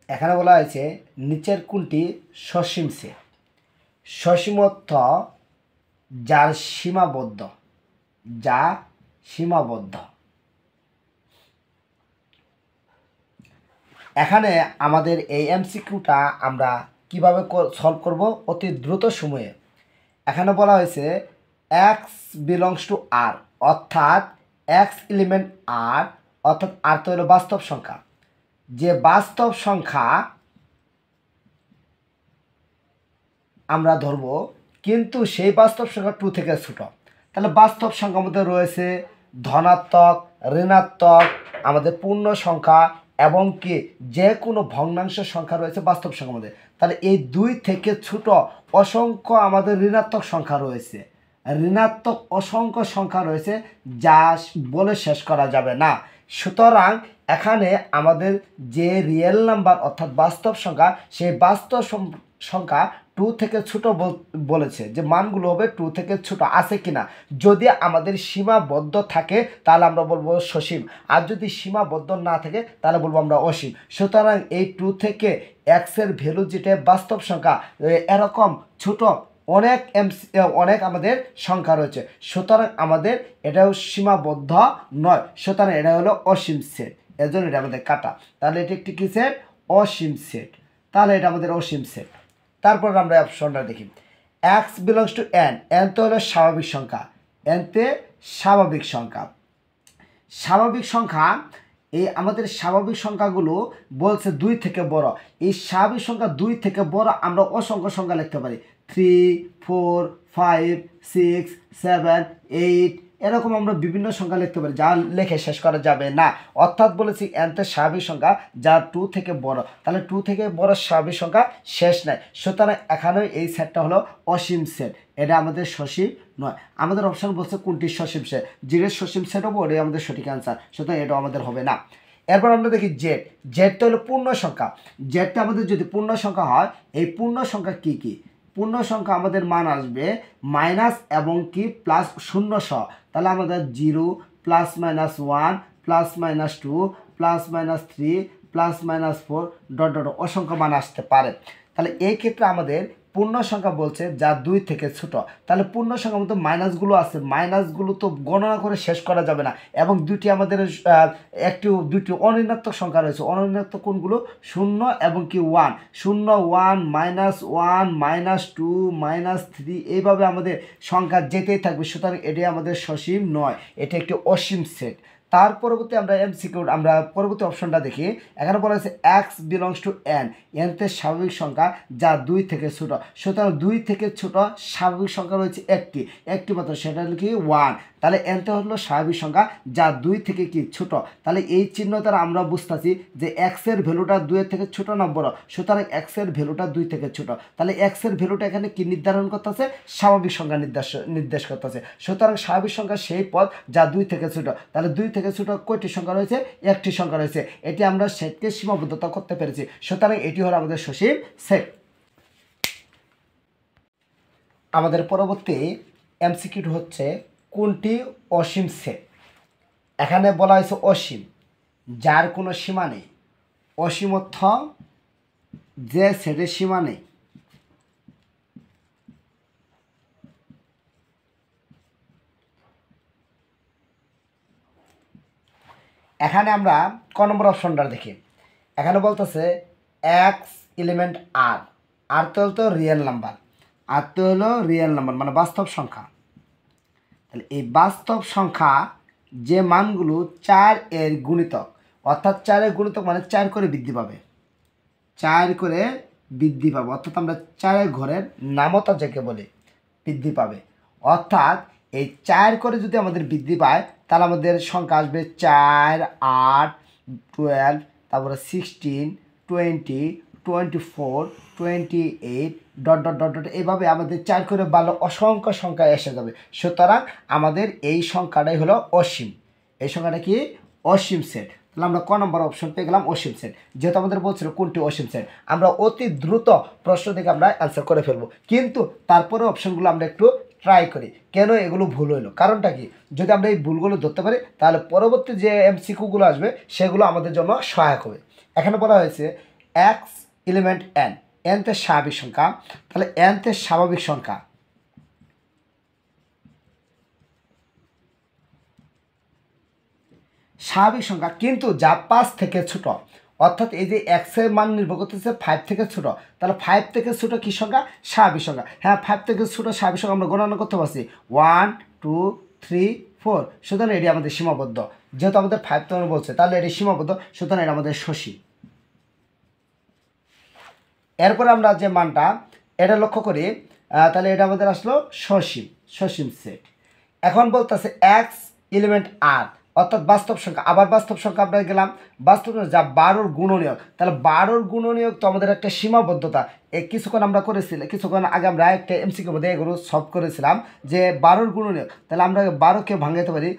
এখানে বলা হয়েছে নিচের কোনটি সসীম সেট? সসীম অর্থ যার সীমাবদ্ধ, যা সীমাবদ্ধ। এখানে আমাদের এই এমসিকিউটা আমরা কিভাবে সলভ করব অতি দ্রুত সময়ে। এখানে বলা হয়েছে এক্স বিলংস টু আর, অর্থাৎ এক্স এলিমেন্ট আর, অর্থাৎ আর তো হলো বাস্তব সংখ্যা। যে বাস্তব সংখ্যা আমরা ধরব, কিন্তু সেই বাস্তব সংখ্যা 2 থেকে ছোট। তাহলে বাস্তব সংখ্যার মধ্যে রয়েছে ধনাত্মক, ঋণাত্মক, আমাদের পূর্ণ সংখ্যা এবং কি যে কোনো ভগ্নাংশ সংখ্যা রয়েছে বাস্তব সংখ্যার মধ্যে। তাহলে এই 2 থেকে ছোট অসংখ্য আমাদের ঋণাত্মক সংখ্যা রয়েছে, ঋণাত্মক অসংখ্য সংখ্যা রয়েছে যা বলে শেষ করা যাবে না। সুতরাং এখানে আমাদের যে রিয়েল নাম্বার অর্থাৎ বাস্তব সংখ্যা, সেই বাস্তব সংখ্যা 2 থেকে ছোট বলেছে, যে মানগুলো হবে 2 থেকে ছোট আছে কিনা। যদি আমাদের সীমাবদ্ধ থাকে তাহলে আমরা বলবো সসীম, আর যদি সীমাবদ্ধ না থাকে তাহলে বলবো আমরা অসীম। সুতরাং এই 2 থেকে এক্সের ভ্যালু যেটা বাস্তব সংখ্যা, এরকম ছোট অনেক আমাদের সংখ্যা রয়েছে। সুতরাং আমাদের এটাও সীমাবদ্ধ নয়, সুতরাং এটা হলো অসীম সেট, এর জন্য এটা আমাদের কাটা। তাহলে এটি একটি কি সেট? অসীম সেট। তাহলে এটা আমাদের অসীম সেট। তারপর আমরা অপশনটা দেখি, x belongs to N, N তো হলো স্বাভাবিক সংখ্যা, এনতে স্বাভাবিক সংখ্যা। স্বাভাবিক সংখ্যা, এই আমাদের স্বাভাবিক সংখ্যাগুলো বলছে 2 থেকে বড়। এই স্বাভাবিক সংখ্যা 2 থেকে বড় আমরা অসংখ্য সংখ্যা লিখতে পারি, 3, 4, 5, 6, 7, 8, এরকম আমরা বিভিন্ন সংখ্যা লিখতে পারি যা লেখে শেষ করা যাবে না। অর্থাৎ বলেছি এনতে স্বাভাবিক সংখ্যা যা 2 থেকে বড়, তাহলে 2 থেকে বড় স্বাভাবিক সংখ্যা শেষ নাই। সুতরাং এখানে এই সেটটা হলো অসীম সেট, এটা আমাদের সসীম নয়। আমাদের অপশন বলছে কোনটি সসীম সেট, যেটা সসীম সেট হবে ওটাই আমাদের সঠিক অ্যান্সার, সুতরাং এটা আমাদের হবে না। এরপর আমরা দেখি জেড, জেডটা হলো পূর্ণ সংখ্যা। জেডটা আমাদের যদি পূর্ণ সংখ্যা হয়, এই পূর্ণ সংখ্যা কি কি? পূর্ণ সংখ্যা আমাদের মান আসবে মাইনাস এবং কি প্লাস শূন্য সহ। তাহলে আমাদের 0 plus minus 1 plus minus 2 plus minus 3 plus minus 4 dot dot অসংখ্য মান আসতে পারে। তাহলে এই ক্ষেত্রে আমাদের পূর্ণ সংখ্যা বলছে যা 2 থেকে ছোট। তাহলে পূর্ণ সংখ্যার মধ্যে মাইনাসগুলো আছে, মাইনাসগুলো তো গণনা করে শেষ করা যাবে না। এবং দুটি আমাদের দুটি অনির্ণাত্মক সংখ্যা রয়েছে, অনির্ণাত্মক কোনগুলো? 0 এবং কি 1, 0, 1, -1, -2, -3, এইভাবে আমাদের সংখ্যা যেতেই থাকবে। সুতরাং এটি আমাদের সসীম নয়, এটি একটি অসীম সেট। তার পরবর্তী আমরা এমসিকিউ, আমরা পরবর্তী অপশনটা দেখি। এখানে বলা হয়েছে এক্স বিলংস টু এন, এনতে স্বাভাবিক সংখ্যা যা 2 থেকে ছোট। সুতরাং 2 থেকে ছোট স্বাভাবিক সংখ্যা রয়েছে একটি মাত্র, সেটা হলো কি 1। তাহলে এনতে হলো স্বাভাবিক সংখ্যা যা 2 থেকে কি ছোট। তাহলে এই চিহ্ন দ্বারা আমরা বুঝতেছি যে এক্সের ভ্যালুটা 2 এর থেকে ছোট না বড়, সুতরাং এক্সের ভ্যালুটা 2 থেকে ছোট। তাহলে এক্সের ভ্যালুটা এখানে কি নির্ধারণ করতেছে? স্বাভাবিক সংখ্যা নির্দেশ করতেছে। সুতরাং স্বাভাবিক সংখ্যা সেই পদ যা 2 থেকে ছোট। তাহলে 2 থেকে ছোট কয়টি সংখ্যা রয়েছে? একটি সংখ্যা রয়েছে। এটি আমরা সেটকে সীমাবদ্ধতা করতে পেরেছি, সুতরাং এটি হলো আমাদের সসীম সেট। আমাদের পরবর্তী এমসিকিউ হচ্ছে কোনটি অসীম সেট? এখানে বলা হয়েছে অসীম, যার কোনো সীমা নেই। অসীম অর্থ যে সেটের সীমা নেই। এখানে আমরা ক নম্বর অপশনটা দেখি। এখানে বলতেছে এক্স এলিমেন্ট আর, আর তো হলো রিয়েল নাম্বার, আর তো হলো রিয়েল নাম্বার মানে বাস্তব সংখ্যা। তাহলে এই বাস্তব সংখ্যা যে মানগুলো 4 এর গুণিতক, অর্থাৎ 4 এর গুণিতক মানে 4 করে বৃদ্ধি পাবে, 4 করে বৃদ্ধি পাবে, অর্থাৎ আমরা 4 ঘরের নামতা যাকে বলে বৃদ্ধি পাবে। অর্থাৎ এই 4 করে যদি আমাদের বৃদ্ধি পায় তাহলে আমাদের সংখ্যা আসবে 4, 8, 12, তারপরে 16, 20, 24, 28 ডট ডট ডট ডট, এইভাবে আমাদের 4 করে বাড়লে অসংখ্য সংখ্যা এসে যাবে। সুতরাং আমাদের এই সংখ্যাটাই হলো অসীম। এই সংখ্যাটা কি? অসীম সেট। তাহলে আমরা ক নম্বর অপশন পেয়ে গেলাম অসীম সেট। যেহেতু আমাদের বলছিল কোনটি অসীম সেট, আমরা অতি দ্রুত প্রশ্ন থেকে আমরা অ্যান্সার করে ফেলবো, কিন্তু তারপরে অপশনগুলো আমরা একটু ট্রাই করি। কেন এগুলো ভুল হইলো, কারণটা কি? যদি আমরা এই ভুলগুলো ধরতে পারি তাহলে পরবর্তী যে এমসিকিউগুলো আসবে সেগুলো আমাদের জন্য সহায়ক হবে। এখানে বলা হয়েছে এক্স এলিমেন্ট এন, এনতে স্বাভাবিক সংখ্যা, তাহলে এনতে স্বাভাবিক সংখ্যা, স্বাভাবিক সংখ্যা কিন্তু যা 5 থেকে ছোট, অর্থাৎ এই যে এক্সের মান নির্ভর করতেছে 5 থেকে ছোট, তাহলে 5 থেকে ছোট কি সংখ্যা? স্বাভাবিক সংখ্যা। হ্যাঁ, 5 থেকে ছোট স্বাভাবিক সংখ্যা আমরা গণনা করতে পারছি 1 2 3 4, সুতরাং এটি আমাদের সীমাবদ্ধ, যেহেতু আমাদের 5 তো বলছে তাহলে এটি সীমাবদ্ধ, সুতরাং এটা আমাদের সসীম। এরপরে আমরা যে মানটা এটা লক্ষ্য করি, তাহলে এটা আমাদের আসলো সসীম, সসীম সেট। এখন বলতেছে এক্স এলিমেন্ট আর, অর্থাৎ বাস্তব সংখ্যা। আবার বাস্তব সংখ্যা আমরা গেলাম, বাস্তব সংখ্যা যা 12-র গুণনীয়ক, তাহলে 12-র গুণনীয়ক তো আমাদের একটা সীমাবদ্ধতা। কিছুক্ষণ আমরা করেছিলাম, কিছুক্ষণ আগে আমরা একটা এমসিকিউর মধ্যে এগুলো সলভ করেছিলাম যে 12-র গুণনীয়ক, তাহলে আমরা 12কে ভাঙাইতে পারি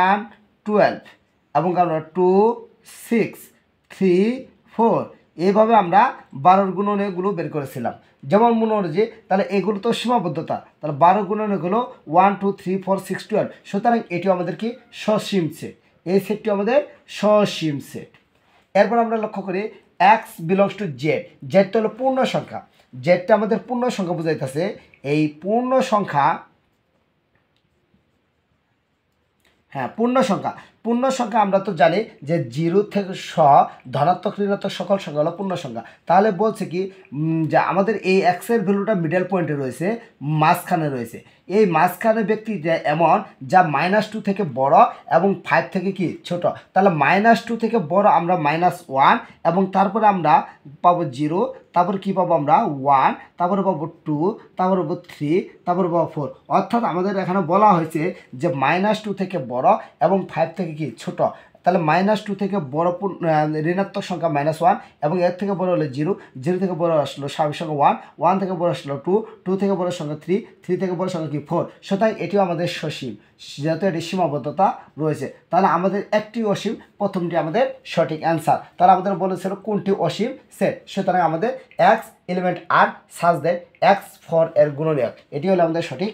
1 12 এবং আমরা 2 6 3 4, এইভাবে আমরা 12-র গুণনীয়কগুলো বের করেছিলাম। যেমন মনে হলো যে তাহলে এগুলো তো সীমাবদ্ধতা, তাহলে 12 গুণনীয়ক হলো 1 2 3 4 6 12, সুতরাং এটিও আমাদের কি সসীম সেট, এই সেটটি আমাদের সসীম সেট। এরপর আমরা লক্ষ্য করি এক্স বিলংস টু জেড, জেডটা হলো পূর্ণ সংখ্যা, জেডটা আমাদের পূর্ণ সংখ্যা বোঝাইতেছে। এই পূর্ণ সংখ্যা, হ্যাঁ পূর্ণ সংখ্যা, পূর্ণ সংখ্যা আমরা তো জানি যে 0 থেকে ধনাত্মক ঋণাত্মক সকল সংখ্যা হলো পূর্ণ সংখ্যা। তাহলে বলছে কি যে আমাদের এই এক্সের ভ্যালুটা মিডল পয়েন্টে রয়েছে, মাঝখানে রয়েছে। এই মাঝখানে ব্যক্তি যে এমন যা -2 থেকে বড় এবং 5 থেকে কি ছোট, তাহলে -2 থেকে বড় আমরা -1 এবং তারপরে আমরা পাবো 0, তারপর কি পাবো আমরা 1, তারপরে পাবো 2, তারপরে পাবো 3, তারপরে পাবো 4। অর্থাৎ আমাদের এখানে বলা হয়েছে যে -2 থেকে বড় এবং 5 থেকে কি ছোট, তাহলে -2 থেকে বড় ঋণাত্মক সংখ্যা -1 এবং এর থেকে বড় হলো 0, 0 থেকে বড় আসলো স্বাভাবিক সংখ্যা 1, 1 থেকে বড় আসলো 2, 2 থেকে বড় সংখ্যা 3, 3 থেকে বড় সংখ্যা কি 4, সুতরাং এটিও আমাদের সসীম, যেহেতু এটি সীমাবদ্ধতা রয়েছে। তাহলে আমাদের একটি অসীম, প্রথমটি আমাদের সঠিক অ্যান্সার। তাহলে আমাদের বলেছিল কোনটি অসীম সেট, সুতরাং আমাদের x element R such that x for এর গুণনীয়ক, এটি হলো আমাদের সঠিক।